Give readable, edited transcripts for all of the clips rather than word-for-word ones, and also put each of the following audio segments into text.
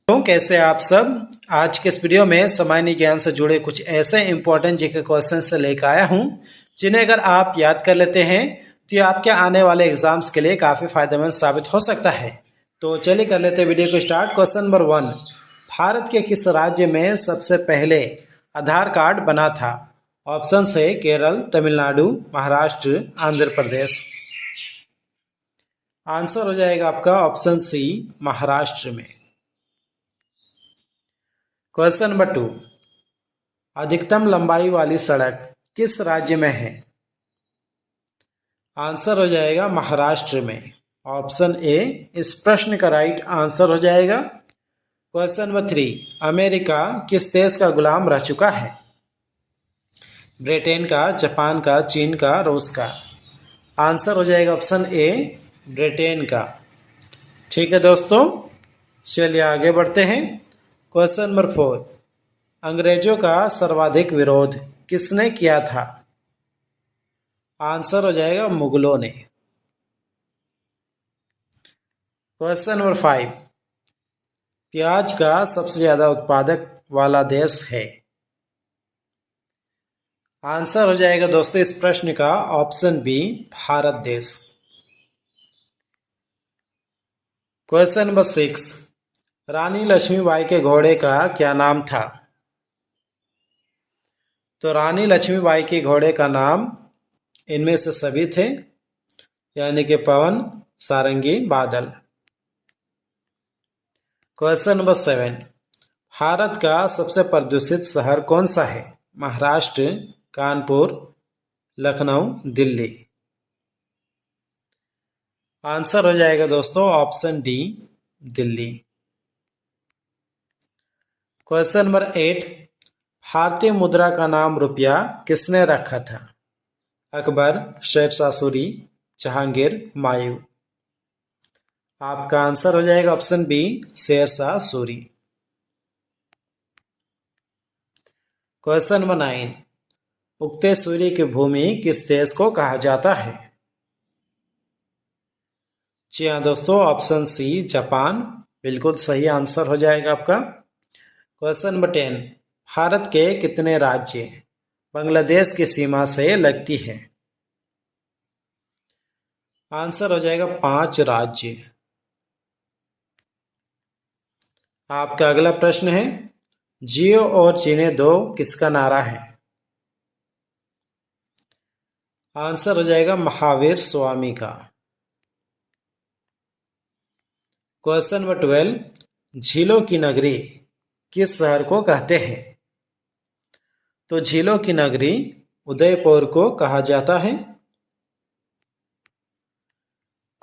तो कैसे आप सब। आज के इस वीडियो में सामान्य ज्ञान से जुड़े कुछ ऐसे इंपॉर्टेंट जीके क्वेश्चन से लेकर आया हूं जिन्हें अगर आप याद कर लेते हैं तो ये आपके आने वाले एग्जाम्स के लिए काफ़ी फायदेमंद साबित हो सकता है। तो चलिए कर लेते हैं वीडियो को स्टार्ट। क्वेश्चन नंबर 1, भारत के किस राज्य में सबसे पहले आधार कार्ड बना था? ऑप्शन है केरल, तमिलनाडु, महाराष्ट्र, आंध्र प्रदेश। आंसर हो जाएगा आपका ऑप्शन सी, महाराष्ट्र में। क्वेश्चन नंबर 2, अधिकतम लंबाई वाली सड़क किस राज्य में है? आंसर हो जाएगा महाराष्ट्र में। ऑप्शन ए इस प्रश्न का राइट आंसर हो जाएगा। क्वेश्चन नंबर 3, अमेरिका किस देश का गुलाम रह चुका है? ब्रिटेन का, जापान का, चीन का, रूस का। आंसर हो जाएगा ऑप्शन ए, ब्रिटेन का। ठीक है दोस्तों, चलिए आगे बढ़ते हैं। क्वेश्चन नंबर 4, अंग्रेजों का सर्वाधिक विरोध किसने किया था? आंसर हो जाएगा मुगलों ने। क्वेश्चन नंबर 5, प्याज का सबसे ज्यादा उत्पादक वाला देश है? आंसर हो जाएगा दोस्तों इस प्रश्न का ऑप्शन बी, भारत देश। क्वेश्चन नंबर 6, रानी लक्ष्मीबाई के घोड़े का क्या नाम था? तो रानी लक्ष्मीबाई के घोड़े का नाम इनमें से सभी थे, यानी कि पवन, सारंगी, बादल। क्वेश्चन नंबर 7, भारत का सबसे प्रदूषित शहर कौन सा है? महाराष्ट्र, कानपुर, लखनऊ, दिल्ली। आंसर हो जाएगा दोस्तों option D, Delhi. Question number 8, भारतीय मुद्रा का नाम रुपया किसने रखा था? अकबर, शेरशाह सूरी, जहांगीर, हुमायूं। आपका आंसर हो जाएगा option B, Sher Shah Suri. Question number 9, उगते सूर्य की भूमि किस देश को कहा जाता है? जी हाँ दोस्तों, ऑप्शन सी, जापान। बिल्कुल सही आंसर हो जाएगा आपका। क्वेश्चन नंबर 10, भारत के कितने राज्य बांग्लादेश की सीमा से लगती है? आंसर हो जाएगा 5 राज्य। आपका अगला प्रश्न है, जियो और जीने दो किसका नारा है? आंसर हो जाएगा महावीर स्वामी का। क्वेश्चन नंबर 12, झीलों की नगरी किस शहर को कहते हैं? तो झीलों की नगरी उदयपुर को कहा जाता है।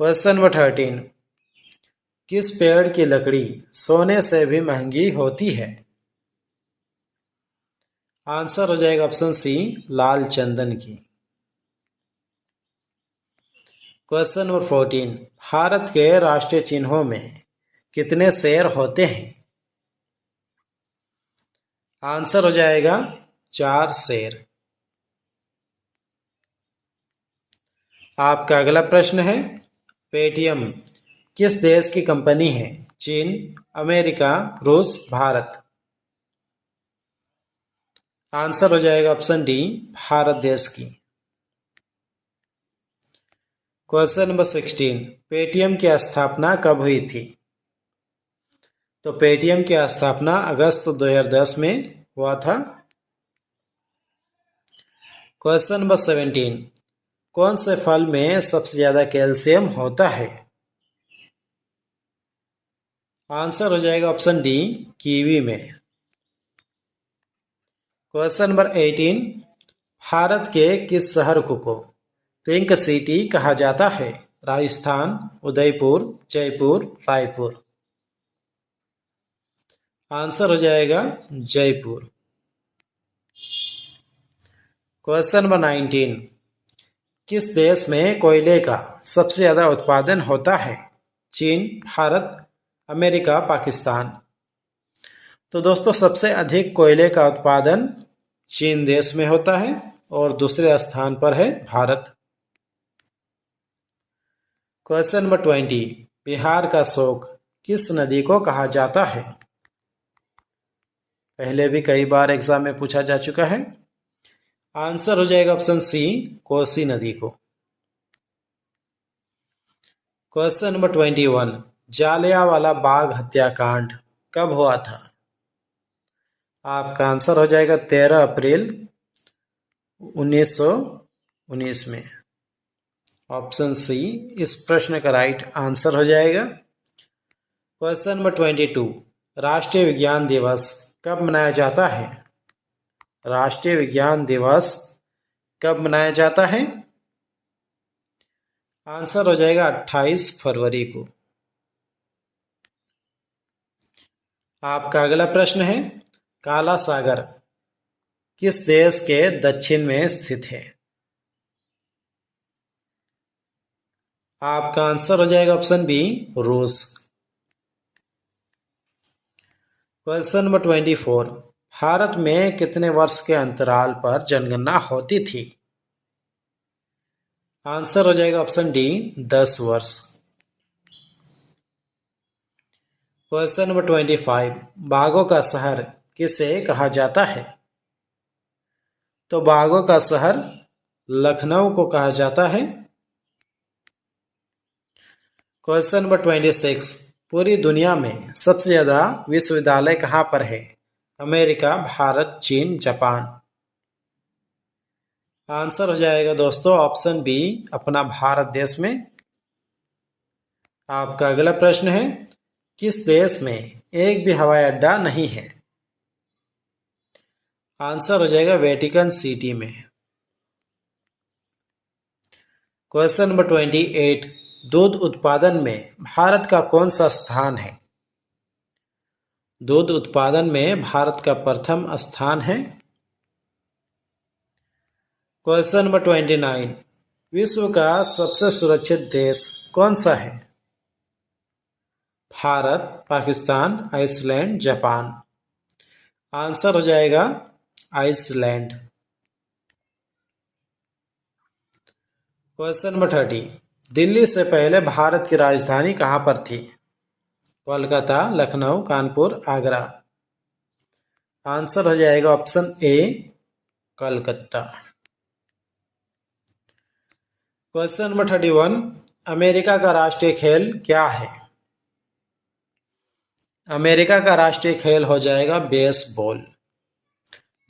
क्वेश्चन नंबर 13, किस पेड़ की लकड़ी सोने से भी महंगी होती है? आंसर हो जाएगा ऑप्शन सी, लाल चंदन की। क्वेश्चन नंबर 14, भारत के राष्ट्रीय चिन्हों में कितने शेर होते हैं? आंसर हो जाएगा 4 शेर। आपका अगला प्रश्न है, पेटीएम किस देश की कंपनी है? चीन, अमेरिका, रूस, भारत। आंसर हो जाएगा ऑप्शन डी, भारत देश की। क्वेश्चन नंबर 16, पेटीएम की स्थापना कब हुई थी? तो पेटीएम की स्थापना अगस्त 2010 में हुआ था। क्वेश्चन नंबर 17, कौन से फल में सबसे ज्यादा कैल्शियम होता है? आंसर हो जाएगा ऑप्शन डी, कीवी में। क्वेश्चन नंबर 18, भारत के किस शहर को पिंक सिटी कहा जाता है? राजस्थान, उदयपुर, जयपुर, रायपुर। आंसर हो जाएगा जयपुर। क्वेश्चन नंबर 19, किस देश में कोयले का सबसे ज्यादा उत्पादन होता है? चीन, भारत, अमेरिका, पाकिस्तान। तो दोस्तों सबसे अधिक कोयले का उत्पादन चीन देश में होता है और दूसरे स्थान पर है भारत। क्वेश्चन नंबर 20, बिहार का शोक किस नदी को कहा जाता है? पहले भी कई बार एग्जाम में पूछा जा चुका है। आंसर हो जाएगा ऑप्शन सी, कोसी नदी को। क्वेश्चन नंबर 21, जालियांवाला बाग हत्याकांड कब हुआ था? आपका आंसर हो जाएगा 13 अप्रैल 1919 में। ऑप्शन सी इस प्रश्न का राइट आंसर हो जाएगा। क्वेश्चन नंबर 22, राष्ट्रीय विज्ञान दिवस कब मनाया जाता है? राष्ट्रीय विज्ञान दिवस कब मनाया जाता है? आंसर हो जाएगा 28 फरवरी को। आपका अगला प्रश्न है, काला सागर किस देश के दक्षिण में स्थित है? आपका आंसर हो जाएगा ऑप्शन बी, रूस। क्वेश्चन नंबर 24, भारत में कितने वर्ष के अंतराल पर जनगणना होती थी? आंसर हो जाएगा ऑप्शन डी, 10 वर्ष। क्वेश्चन नंबर 25, बाघों का शहर किसे कहा जाता है? तो बाघों का शहर लखनऊ को कहा जाता है। क्वेश्चन नंबर 26, पूरी दुनिया में सबसे ज्यादा विश्वविद्यालय कहाँ पर है? अमेरिका, भारत, चीन, जापान। आंसर हो जाएगा दोस्तों ऑप्शन बी, अपना भारत देश में। आपका अगला प्रश्न है, किस देश में एक भी हवाई अड्डा नहीं है? आंसर हो जाएगा वेटिकन सिटी में। क्वेश्चन नंबर 28, दूध उत्पादन में भारत का कौन सा स्थान है? दूध उत्पादन में भारत का प्रथम स्थान है। क्वेश्चन नंबर 29, विश्व का सबसे सुरक्षित देश कौन सा है? Bharat, Pakistan, Iceland, Japan. Answer हो जाएगा आइसलैंड। क्वेश्चन नंबर 30, दिल्ली से पहले भारत की राजधानी कहां पर थी? कोलकाता, लखनऊ, कानपुर, आगरा। आंसर हो जाएगा option A, Calcutta. Question number 31, America का राष्ट्रीय खेल क्या है? अमेरिका का राष्ट्रीय खेल हो जाएगा बेसबॉल।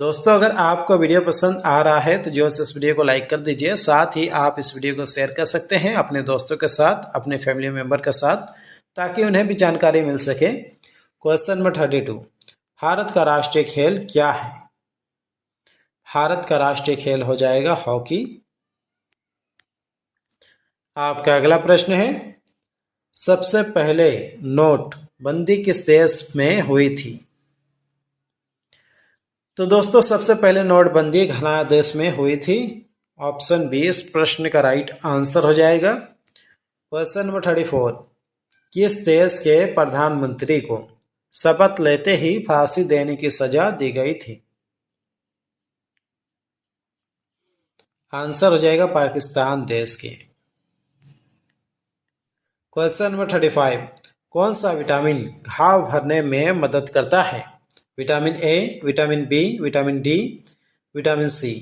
दोस्तों, अगर आपको वीडियो पसंद आ रहा है तो जो इस वीडियो को लाइक कर दीजिए। साथ ही आप इस वीडियो को शेयर कर सकते हैं अपने दोस्तों के साथ, अपने फैमिली मेंबर के साथ, ताकि उन्हें भी जानकारी मिल सके। क्वेश्चन नंबर 32, भारत का राष्ट्रीय खेल क्या है? भारत का राष्ट्रीय खेल हो जाएगा हॉकी। आपका अगला प्रश्न है, सबसे पहले नोट बंदी किस देश में हुई थी? तो दोस्तों, सबसे पहले नोटबंदी घना देश में हुई थी। ऑप्शन बी इस प्रश्न का राइट आंसर हो जाएगा। क्वेश्चन नंबर 34, किस देश के प्रधानमंत्री को शपथ लेते ही फांसी देने की सजा दी गई थी? आंसर हो जाएगा पाकिस्तान देश के। क्वेश्चन नंबर 35, कौन सा विटामिन घाव भरने में मदद करता है? Vitamin A, vitamin B, vitamin D, vitamin C.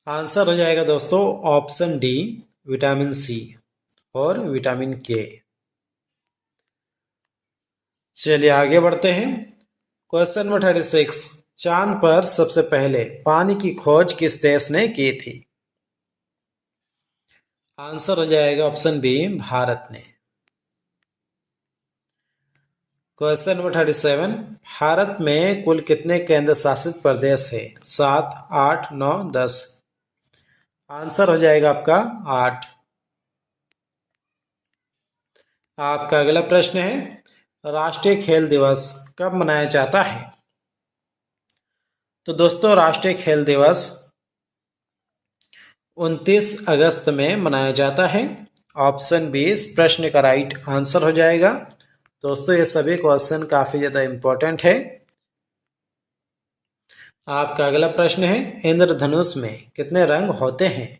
Answer हो जाएगा दोस्तों ऑप्शन डी, विटामिन सी और विटामिन के। चलिए आगे बढ़ते हैं। क्वेश्चन नंबर 36, चांद पर सबसे पहले पानी की खोज किस देश ने की थी? आंसर हो जाएगा ऑप्शन बी, भारत ने। क्वेश्चन नंबर 37, भारत में कुल कितने केंद्र शासित प्रदेश है? 7, 8, 9, 10। आंसर हो जाएगा आपका 8। आपका अगला प्रश्न है, राष्ट्रीय खेल दिवस कब मनाया जाता है? तो दोस्तों, राष्ट्रीय खेल दिवस 29 अगस्त में मनाया जाता है। ऑप्शन बी इस प्रश्न का राइट आंसर हो जाएगा। दोस्तों, ये सभी क्वेश्चन काफी ज्यादा इंपॉर्टेंट है। आपका अगला प्रश्न है, इंद्रधनुष में कितने रंग होते हैं?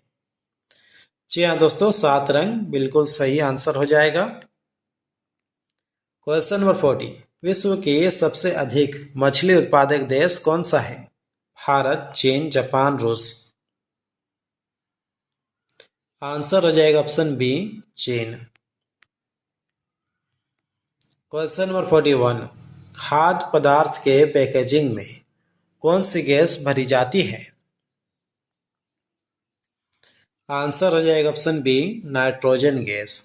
जी हाँ दोस्तों, 7 रंग बिल्कुल सही आंसर हो जाएगा। क्वेश्चन नंबर 40, विश्व के सबसे अधिक मछली उत्पादक देश कौन सा है? भारत, चीन, जापान, रूस। आंसर हो जाएगा ऑप्शन बी, चीन। क्वेश्चन नंबर 41, खाद्य पदार्थ के पैकेजिंग में कौन सी गैस भरी जाती है? आंसर हो जाएगा option B, nitrogen gas.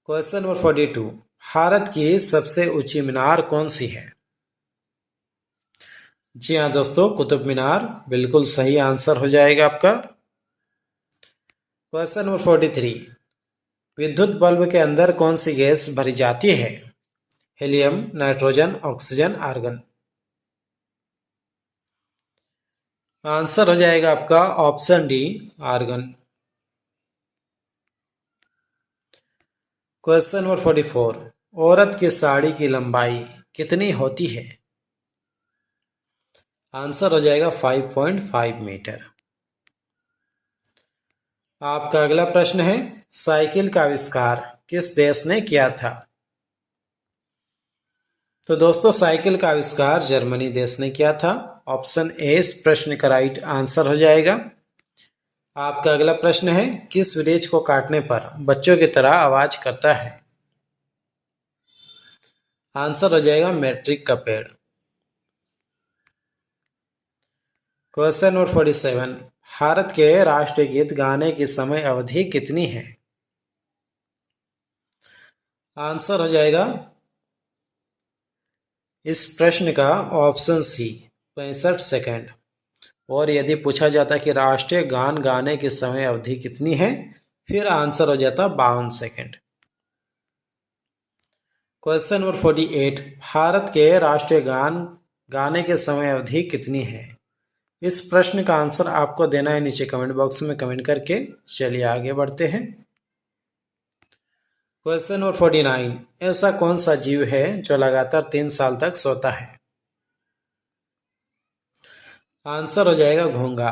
Question number 42, Bharat की सबसे ऊंची मीनार कौन सी है? जी हाँ दोस्तों, कुतुब मीनार बिल्कुल सही आंसर हो जाएगा आपका। क्वेश्चन नंबर 43, विद्युत बल्ब के अंदर कौन सी गैस भरी जाती है? Helium, nitrogen, oxygen, argon. Answer हो जाएगा आपका option D, argon. Question number 44, औरत की साड़ी की लंबाई कितनी होती है? आंसर हो जाएगा 5.5 मीटर। आपका अगला प्रश्न है, साइकिल का आविष्कार किस देश ने किया था? तो दोस्तों, साइकिल का आविष्कार जर्मनी देश ने किया था। ऑप्शन ए इस प्रश्न का राइट आंसर हो जाएगा। आपका अगला प्रश्न है, किस वृक्ष को काटने पर बच्चों की तरह आवाज करता है? आंसर हो जाएगा मैट्रिक का पेड़। क्वेश्चन नंबर 47, भारत के राष्ट्रीय गीत गाने की समय अवधि कितनी है? आंसर हो जाएगा इस प्रश्न का ऑप्शन सी, 65 सेकेंड। और यदि पूछा जाता कि राष्ट्रीय गान गाने की समय अवधि कितनी है, फिर आंसर हो जाता 52 सेकेंड। क्वेश्चन नंबर 48, भारत के राष्ट्रीय गान गाने के समय अवधि कितनी है? इस प्रश्न का आंसर आपको देना है नीचे कमेंट बॉक्स में कमेंट करके। चलिए आगे बढ़ते हैं। क्वेश्चन नंबर 49, ऐसा कौन सा जीव है जो लगातार 3 साल तक सोता है? आंसर हो जाएगा घोंघा।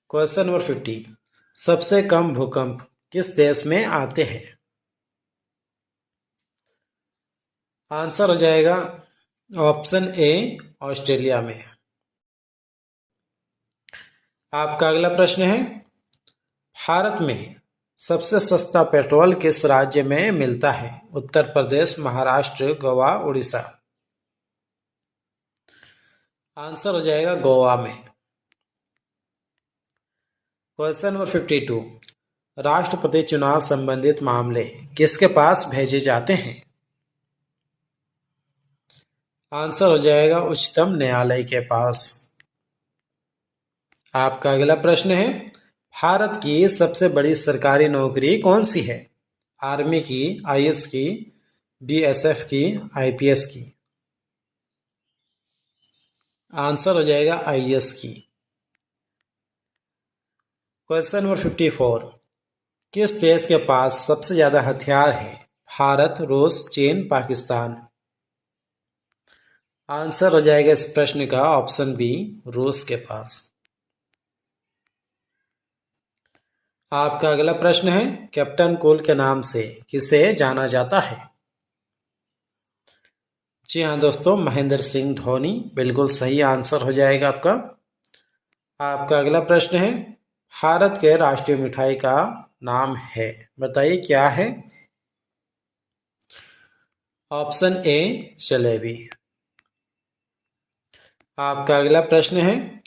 क्वेश्चन नंबर 50, सबसे कम भूकंप किस देश में आते हैं? आंसर हो जाएगा ऑप्शन ए, ऑस्ट्रेलिया में। आपका अगला प्रश्न है, भारत में सबसे सस्ता पेट्रोल किस राज्य में मिलता है? उत्तर प्रदेश, महाराष्ट्र, गोवा, उड़ीसा। आंसर हो जाएगा गोवा में। क्वेश्चन नंबर 52, राष्ट्रपति चुनाव संबंधित मामले किसके पास भेजे जाते हैं? आंसर हो जाएगा उच्चतम न्यायालय के पास। आपका अगला प्रश्न है, भारत की सबसे बड़ी सरकारी नौकरी कौन सी है? आर्मी की, आईएएस की, बीएसएफ की, आईपीएस की। आंसर हो जाएगा आईएएस की। क्वेश्चन नंबर 54, किस देश के पास सबसे ज्यादा हथियार है? भारत, रूस, चीन, पाकिस्तान। आंसर हो जाएगा इस प्रश्न का ऑप्शन बी, रूस के पास। आपका अगला प्रश्न है, कैप्टन कूल के नाम से किसे जाना जाता है? जी हाँ दोस्तों, महेंद्र सिंह धोनी बिल्कुल सही आंसर हो जाएगा आपका। आपका अगला प्रश्न है, भारत के राष्ट्रीय मिठाई का नाम है, बताइए क्या है? Option A, jalebi. आपका अगला प्रश्न है,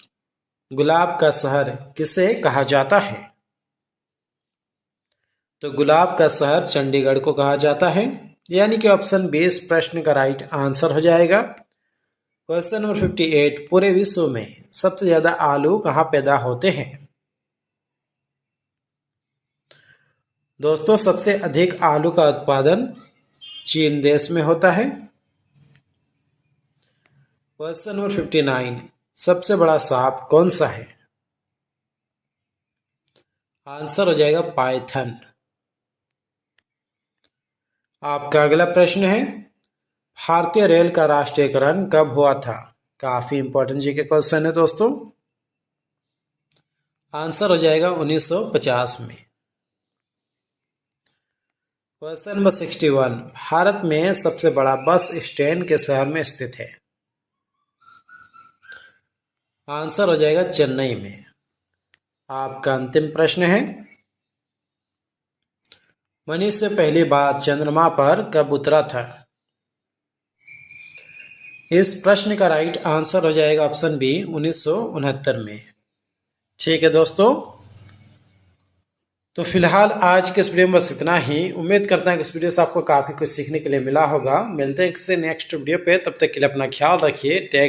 गुलाब का शहर किसे कहा जाता है? तो गुलाब का शहर चंडीगढ़ को कहा जाता है, यानी कि ऑप्शन बी इस प्रश्न का राइट आंसर हो जाएगा। क्वेश्चन नंबर 58, पूरे विश्व में सबसे ज्यादा आलू कहाँ पैदा होते हैं? दोस्तों, सबसे अधिक आलू का उत्पादन चीन देश में होता है। क्वेश्चन नंबर 59, सबसे बड़ा सांप कौन सा है? आंसर हो जाएगा पाइथन। आपका अगला प्रश्न है, भारतीय रेल का राष्ट्रीयकरण कब हुआ था? काफी इंपॉर्टेंट जी के क्वेश्चन है दोस्तों। आंसर हो जाएगा 1950 में। क्वेश्चन नंबर 61, भारत में सबसे बड़ा बस स्टैंड किस शहर में स्थित है? आंसर हो जाएगा चेन्नई में। आपका अंतिम प्रश्न है, मनुष्य पहली बार चंद्रमा पर कब उतरा था? इस प्रश्न का राइट आंसर हो जाएगा ऑप्शन बी, 1969 में। ठीक है दोस्तों, तो फिलहाल आज के इस वीडियो में बस इतना ही। उम्मीद करता हूं कि इस वीडियो से आपको काफ़ी कुछ सीखने के लिए मिला होगा। मिलते हैं किसी नेक्स्ट वीडियो पे, तब तक के लिए अपना ख्याल रखिए। टेक